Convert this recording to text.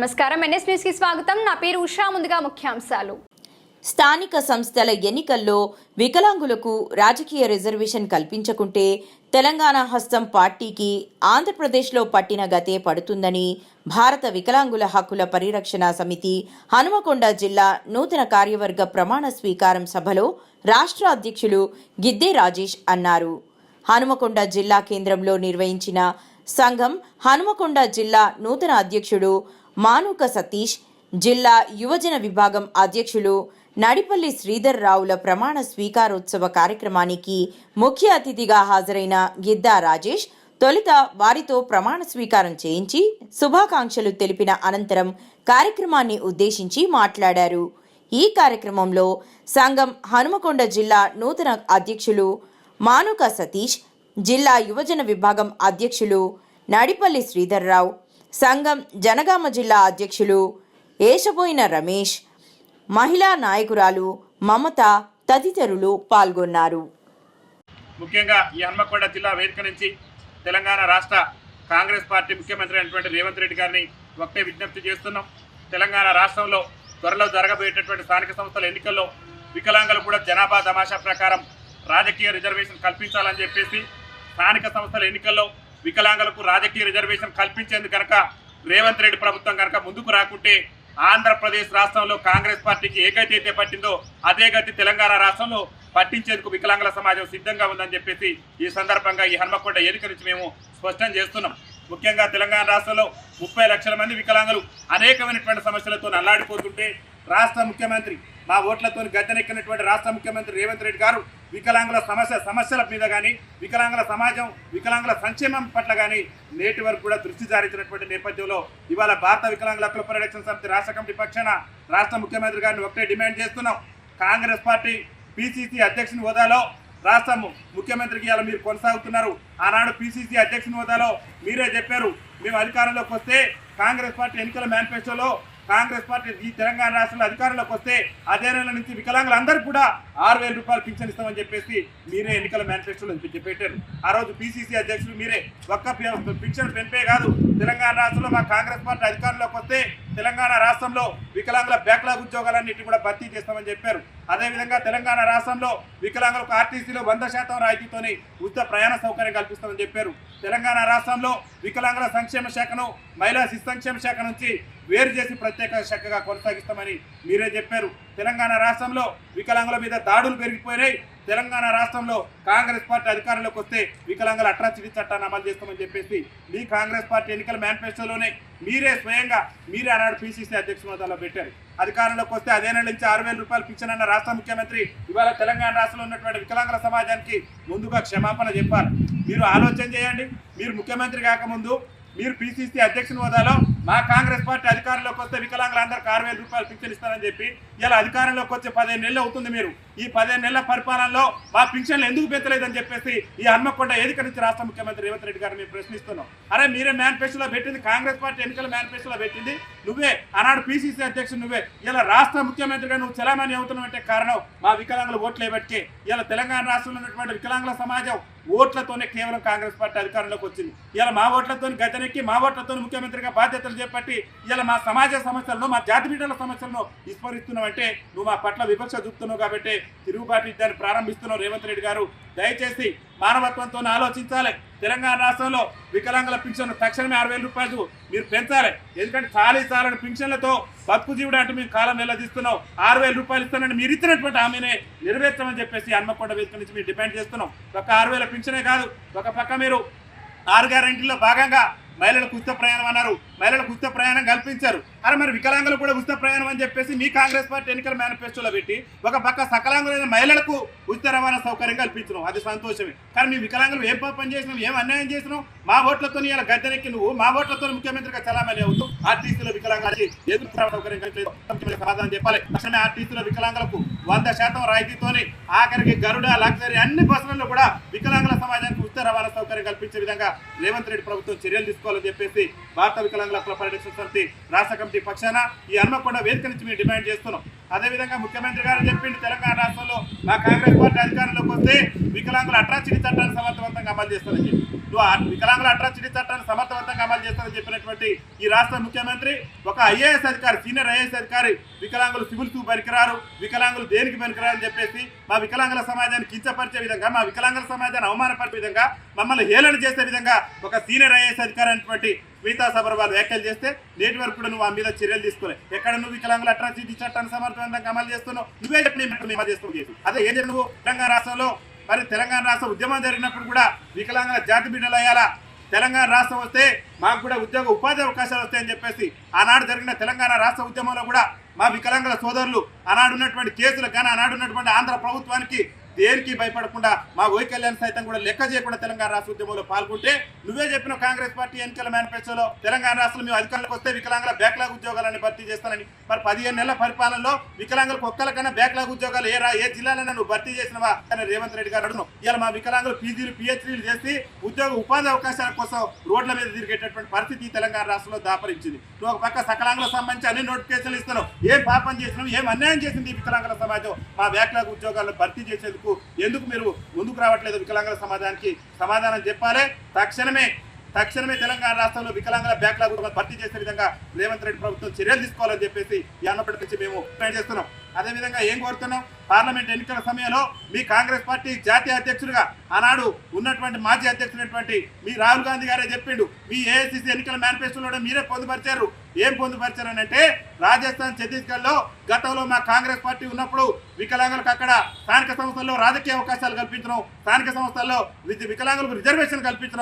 నమస్కారం NS news కి స్వాగతం. నా పేరు ఉషా. ముందుగా ముఖ్యాంశాలు. స్థానిక సంస్థల ఎన్నికల్లో వికలాంగులకు రాజకీయ రిజర్వేషన్ కల్పించకుంటే తెలంగాణ హస్తం పార్టీకి ఆంధ్రప్రదేశ్లో పట్టిన గతే పడుతుందని భారత వికలాంగుల హక్కుల పరిరక్షణ సమితి హనుమకొండ జిల్లా నూతన కార్యవర్గ ప్రమాణ స్వీకారం సభలో రాష్ట్ర అధ్యక్షులు గిద్దే రాజేష్ అన్నారు. హనుమకొండ జిల్లా కేంద్రంలో నిర్వహించిన సంఘం హనుమకొండ జిల్లా నూతన అధ్యక్షుడు మానుక సతీష్, జిల్లా యువజన విభాగం అధ్యక్షులు నడిపల్లి శ్రీధర్ రావుల ప్రమాణ స్వీకారోత్సవ కార్యక్రమానికి ముఖ్య అతిథిగా హాజరైన గిద్దా రాజేష్ తొలుత వారితో ప్రమాణ స్వీకారం చేయించి శుభాకాంక్షలు తెలిపిన అనంతరం కార్యక్రమాన్ని ఉద్దేశించి మాట్లాడారు. ఈ కార్యక్రమంలో సంఘం హనుమకొండ జిల్లా నూతన అధ్యక్షులు మానుక సతీష్, జిల్లా యువజన విభాగం అధ్యక్షులు నడిపల్లి శ్రీధర్ రావు, సంఘం జనగామ జిల్లా అధ్యక్షులు ఏషబోయిన రమేష్, మహిళా నాయకురాలు మమత తదితరులు పాల్గొన్నారు. ముఖ్యంగా ఈ హన్మకొండ జిల్లా వేదిక నుంచి తెలంగాణ రాష్ట్ర కాంగ్రెస్ పార్టీ ముఖ్యమంత్రి అయినటువంటి రేవంత్ రెడ్డి గారిని ఒకటే విజ్ఞప్తి చేస్తున్నాం. తెలంగాణ రాష్ట్రంలో త్వరలో జరగబోయేటటువంటి స్థానిక సంస్థల ఎన్నికల్లో వికలాంగులు కూడా జనాభా తమాషా ప్రకారం రాజకీయ రిజర్వేషన్ కల్పించాలని చెప్పేసి స్థానిక సంస్థల ఎన్నికల్లో వికలాంగులకు రాజకీయ రిజర్వేషన్ కల్పించేందుకు కనుక రేవంత్ రెడ్డి ప్రభుత్వం కనుక ముందుకు రాకుంటే ఆంధ్రప్రదేశ్ రాష్ట్రంలో కాంగ్రెస్ పార్టీకి ఏ గతి అయితే పట్టిందో అదే గతి తెలంగాణ రాష్ట్రంలో పట్టించేందుకు వికలాంగుల సమాజం సిద్ధంగా ఉందని చెప్పేసి ఈ సందర్భంగా ఈ హన్మకొండ ఎన్నిక నుంచి మేము స్పష్టం చేస్తున్నాం. ముఖ్యంగా తెలంగాణ రాష్ట్రంలో 30 లక్షల మంది వికలాంగులు అనేకమైనటువంటి సమస్యలతో నల్లాడిపోతుంటే రాష్ట్ర ముఖ్యమంత్రి మా ఓట్లతో గద్దెనెక్కినటువంటి రాష్ట్ర ముఖ్యమంత్రి రేవంత్ రెడ్డి గారు వికలాంగుల సమస్యల మీద కానీ వికలాంగుల సమాజం వికలాంగుల సంక్షేమం పట్ల కానీ నేటి వరకు కూడా దృష్టి సారించినటువంటి నేపథ్యంలో ఇవాళ భారత వికలాంగుల హక్కుల పరిరక్షణ సమితి రాష్ట్ర కమిటీ పక్షాన రాష్ట్ర ముఖ్యమంత్రి గారిని ఒకటే డిమాండ్ చేస్తున్నాం. కాంగ్రెస్ పార్టీ పిసిసి అధ్యక్షుని హోదాలో రాష్ట్ర ముఖ్యమంత్రికి ఇలా మీరు కొనసాగుతున్నారు. ఆనాడు పిసిసి అధ్యక్షుని హోదాలో మీరే చెప్పారు, మేము అధికారంలోకి వస్తే కాంగ్రెస్ పార్టీ ఎన్నికల మేనిఫెస్టోలో కాంగ్రెస్ పార్టీ ఈ తెలంగాణ రాష్ట్రంలో అధికారంలోకి వస్తే అదే నెల నుంచి వికలాంగులందరికీ కూడా 6,000 రూపాయలు పింఛన్ ఇస్తామని చెప్పేసి మీరే ఎన్నికల మేనిఫెస్టోలో పెట్టారు. ఆ రోజు పిసిసి అధ్యక్షులు మీరే ఒక్క పింఛన్ పెంపే కాదు, తెలంగాణ రాష్ట్రంలో మా కాంగ్రెస్ పార్టీ అధికారంలోకి వస్తే తెలంగాణ రాష్ట్రంలో వికలాంగుల బ్యాక్లాగ్ ఉద్యోగాలన్నింటినీ కూడా భర్తీ చేస్తామని చెప్పారు. అదేవిధంగా తెలంగాణ రాష్ట్రంలో వికలాంగులకు ఆర్టీసీలో 100% రాయితీతోని ఉచిత ప్రయాణ సౌకర్యం కల్పిస్తామని చెప్పారు. తెలంగాణ రాష్ట్రంలో వికలాంగుల సంక్షేమ శాఖను మహిళా శిశు సంక్షేమ శాఖ నుంచి వేరు చేసి ప్రత్యేక శాఖగా కొనసాగిస్తామని మీరే చెప్పారు. తెలంగాణ రాష్ట్రంలో వికలాంగుల మీద దాడులు పెరిగిపోయినాయి. తెలంగాణ రాష్ట్రంలో కాంగ్రెస్ పార్టీ అధికారంలోకి వస్తే వికలాంగుల అట్రాసిటీ చట్టాన్ని అమలు చేస్తామని చెప్పేసి మీ కాంగ్రెస్ పార్టీ ఎన్నికల మేనిఫెస్టోలోనే మీరే స్వయంగా మీరే ఆనాడు పిసిసి అధ్యక్షుల హోదాలో పెట్టారు. అధికారంలోకి వస్తే అదే నెల నుంచి 6,000 రూపాయలు పింఛన్ అన్న రాష్ట్ర ముఖ్యమంత్రి ఇవాళ తెలంగాణ రాష్ట్రంలో ఉన్నటువంటి వికలాంగుల సమాజానికి ముందుగా క్షమాపణ చెప్పాలి. మీరు ఆలోచన చేయండి. మీరు ముఖ్యమంత్రి కాకముందు మీరు పిసిసి అధ్యక్షుని హోదాలో మా కాంగ్రెస్ పార్టీ అధికారంలోకి వస్తే వికలాంగులందరికీ 6,000 రూపాయలు పింఛన్ ఇస్తారని చెప్పి ఇలా అధికారంలోకి వచ్చే 15 నెలలు అవుతుంది. మీరు ఈ 15 నెలల పరిపాలనలో మా పింఛన్లు ఎందుకు పెంచలేదని చెప్పేసి ఈ హన్మకొండ ఎన్నిక నుంచి రాష్ట్ర ముఖ్యమంత్రి రేవంత్ రెడ్డి గారిని మేము ప్రశ్నిస్తున్నాం. అరే మీరే మేనిఫెస్టోలో పెట్టింది, కాంగ్రెస్ పార్టీ ఎన్నికల మేనిఫెస్టోలో పెట్టింది నువ్వే, ఆనాడు పిసిసి అధ్యక్షుడు నువ్వే. ఇలా రాష్ట్ర ముఖ్యమంత్రిగా నువ్వు చలామణి అవుతున్నావంటే కారణం మా వికలాంగుల ఓట్లు వేయబట్టే. ఇలా తెలంగాణ రాష్ట్రంలో ఉన్నటువంటి వికలాంగుల సమాజం ఓట్లతోనే కేవలం కాంగ్రెస్ పార్టీ అధికారంలోకి వచ్చింది. ఇలా మా ఓట్లతో గతనెక్కి మా ఓట్లతో ముఖ్యమంత్రిగా బాధ్యతలు చేపట్టి ఇలా మా సమాజ సమస్యలను మా జాతి బిడ్డల సమస్యలను విస్మరిస్తున్నావు అంటే నువ్వు మా పట్ల వివక్ష చూపుతున్నావు కాబట్టి తిరుగుబాటు దాన్ని ప్రారంభిస్తున్నావు. రేవంత్ రెడ్డి గారు దయచేసి మానవత్వంతో ఆలోచించాలి. తెలంగాణ రాష్ట్రంలో వికలాంగుల పింఛన్ తక్షణమే 6,000 రూపాయలు మీరు పెంచాలి. ఎందుకంటే చాలని పింఛన్లతో బతుకు జీవుడు అంటే మేము కాలం వెళ్ళదీస్తున్నాం. 6,000 రూపాయలు ఇస్తానని మీరు ఇచ్చినటువంటి హామీనే నెరవేర్చమని చెప్పేసి హన్మకొండ వేదిక నుంచి మీరు డిమాండ్ చేస్తున్నాం. ఒక 6,000 పింఛనే కాదు, ఒక పక్క మీరు 6 గ్యారెంటీల్లో భాగంగా మహిళలకు ఉచిత ప్రయాణం అన్నారు, మహిళలకు ఉచిత ప్రయాణం కల్పించారు. అరే మరి వికలాంగులు కూడా ఉచిత ప్రయాణం అని చెప్పేసి మీ కాంగ్రెస్ పార్టీ ఎన్నికల మేనిఫెస్టోలో పెట్టి ఒక పక్క సకలాంగులైన మహిళలకు ఉచిత రవాణా సౌకర్యం కల్పించినాం, అది సంతోషమే. కానీ మీ వికలాంగులు ఏం పాపం చేసినాం, ఏం అన్యాయం చేసినాం? మా ఓట్లతో ఇలా గద్దెనెక్కి నువ్వు మా ఓట్లతో ముఖ్యమంత్రిగా చలామణి అవుతూ ఆర్టీసీలో వికలాంగులకి ఎదురు సౌకర్యం కల్పించలేదు సమాధానం చెప్పాలి. తక్షణమే ఆర్టీసీలో వికలాంగులకు 100% రాయితీతోని ఆఖరికి గరుడ లగ్జరీ అన్ని బస్సులలో కూడా వికలాంగుల సమాజానికి ఉచిత రవాణా సౌకర్యం కల్పించే విధంగా రేవంత్ రెడ్డి ప్రభుత్వం చర్యలు తీసుకోవాలని చెప్పేసి భారత వికలాంగుల హక్కుల పరిరక్షణ సమితి రాష్ట్ర కమిటీ పక్షాన ఈ హన్మకొండ వేదిక నుంచి మేము డిమాండ్ చేస్తున్నాం. అదేవిధంగా ముఖ్యమంత్రి గారు చెప్పింది తెలంగాణ రాష్ట్రంలో మా కాంగ్రెస్ పార్టీ అధికారంలోకి వస్తే వికలాంగుల అట్రాసిటీ చట్టాన్ని సమర్థవంతంగా అమలు చేస్తానని చెప్పి నువ్వు ఆ వికలాంగుల అట్రాసిటీ చట్టాన్ని సమర్థవంతంగా అమలు చేస్తానని చెప్పినటువంటి ఈ రాష్ట్ర ముఖ్యమంత్రి ఒక ఐఏఎస్ అధికారి, సీనియర్ ఐఏఎస్ అధికారి వికలాంగులు సివిల్స్ పనికిరారు, వికలాంగులు దేనికి పనికిరారు అని చెప్పేసి మా వికలాంగుల సమాజాన్ని కించపరిచే విధంగా, మా వికలాంగుల సమాజాన్ని అవమానపరిచే విధంగా, మమ్మల్ని హేళన చేసే విధంగా ఒక సీనియర్ ఐఏఎస్ అధికారి అయినటువంటి మిగతా సబర్వాల్ వ్యాఖ్యలు చేస్తే నేటి వరకు కూడా నువ్వు ఆ మీద చర్యలు తీసుకోలేదు. ఎక్కడ నువ్వు వికలాంగుల అట్రాసిటీ చట్టాన్ని సమర్థవంతంగా అమలు చేస్తున్నావు? నువ్వే చెప్పి అదే ఏం చెప్పి నువ్వు తెలంగాణ రాష్ట్రంలో మరి తెలంగాణ రాష్ట్ర ఉద్యమం జరిగినప్పుడు కూడా వికలాంగుల జాతి బిడ్డలు అయ్యాలా, తెలంగాణ రాష్ట్రం వస్తే మాకు కూడా ఉద్యోగ ఉపాధి అవకాశాలు వస్తాయని చెప్పేసి ఆనాడు జరిగిన తెలంగాణ రాష్ట్ర ఉద్యమంలో కూడా మా వికలాంగుల సోదరులు ఆనాడు ఉన్నటువంటి కేసులకు కానీ ఆనాడు ఉన్నటువంటి ఆంధ్ర ప్రభుత్వానికి దేనికి భయపడకుండా మా వైకల్యాన్ని సైతం కూడా లెక్క చేయకుండా తెలంగాణ రాష్ట్ర ఉద్యమంలో పాల్గొంటే నువ్వే చెప్పిన కాంగ్రెస్ పార్టీ ఎన్నికల మేనిఫెస్టోలో తెలంగాణ రాష్ట్రంలో మేము అధికారంలోకి వస్తే వికలాంగుల బ్యాక్లాగ్ ఉద్యోగాలను భర్తీ చేస్తానని, మరి 15 నెలల పరిపాలనలో వికలాంగులకు ఒక్కరికన్నా బ్యాక్లాగ్ ఉద్యోగాలు ఏ జిల్లాలైనా నువ్వు భర్తీ చేసినవా అని రేవంత్ రెడ్డి గారు అడుగుతున్నావు. ఇలా మా వికలాంగులు పీజీలు పిహెచ్డీలు చేసి ఉద్యోగ ఉపాధి అవకాశాల కోసం రోడ్ల మీద తిరిగేటటువంటి పరిస్థితి తెలంగాణ రాష్ట్రంలో దాపరించింది. నువ్వు ఒక పక్క సకలాంగులకు సంబంధించి అన్ని నోటిఫికేషన్లు ఇస్తున్నావు. ఏం పాపం చేసినావు, ఏం అన్యాయం చేసింది వికలాంగుల సమాజం? మా బ్యాక్లాగ్ ఉద్యోగాలను భర్తీ చేసేందుకు ఎందుకు మీరు ముందుకు రావట్లేదు? వికలాంగుల సమాజానికి సమాధానం చెప్పాలి. తక్షణమే తెలంగాణ రాష్ట్రంలో వికలాంగుల బ్యాక్లాగ్ భర్తీ చేసే విధంగా రేవంత్ రెడ్డి ప్రభుత్వం చర్యలు తీసుకోవాలని చెప్పేసి ఈ అన్నప్పటి నుంచి మేము ట్రై చేస్తున్నాం. అదేవిధంగా ఏం కోరుతున్నాం, పార్లమెంట్ ఎన్నికల సమయంలో మీ కాంగ్రెస్ పార్టీ జాతీయ అధ్యక్షుడిగా ఆనాడు ఉన్నటువంటి మాజీ అధ్యక్షుడైనటువంటి మీ రాహుల్ గాంధీ గారే చెప్పిండు, మీ ఏఐసిసి ఎన్నికల మేనిఫెస్టోలో మీరే పొందుపరిచారు. ఏం పొందుపరిచారనంటే రాజస్థాన్, ఛత్తీస్గఢ్లో గతంలో మా కాంగ్రెస్ పార్టీ ఉన్నప్పుడు వికలాంగులకు అక్కడ స్థానిక సంస్థల్లో రాజకీయ అవకాశాలు కల్పించడం, స్థానిక సంస్థల్లో వికలాంగులకు రిజర్వేషన్ కల్పించడం,